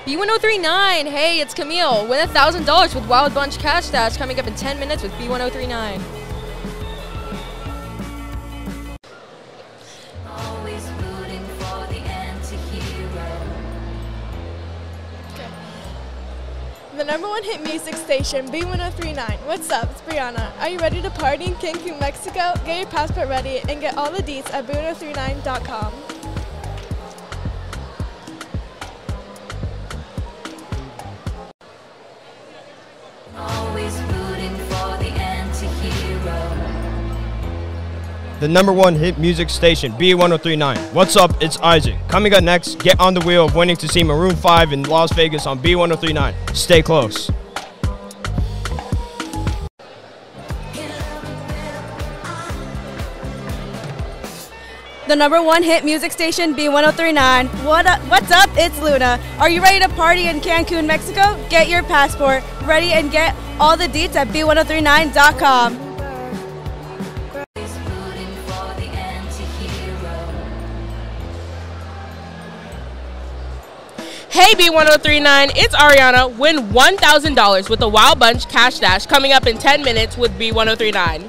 B103.9, hey, it's Camille. Win $1,000 with Wild Bunch Cash Dash coming up in 10 minutes with B103.9. The #1 hit music station, B103.9. What's up? It's Brianna. Are you ready to party in Cancun, Mexico? Get your passport ready and get all the deets at B103.9.com. The #1 hit music station, B103.9. What's up? It's Isaac. Coming up next, get on the wheel of winning to see Maroon 5 in Las Vegas on B103.9. Stay close. The #1 hit music station, B103.9. What's up? It's Luna. Are you ready to party in Cancun, Mexico? Get your passport ready and get all the deets at B103.9.com. Hey B103.9, it's Ariana. Win $1,000 with the Wild Bunch Cash Dash coming up in 10 minutes with B103.9.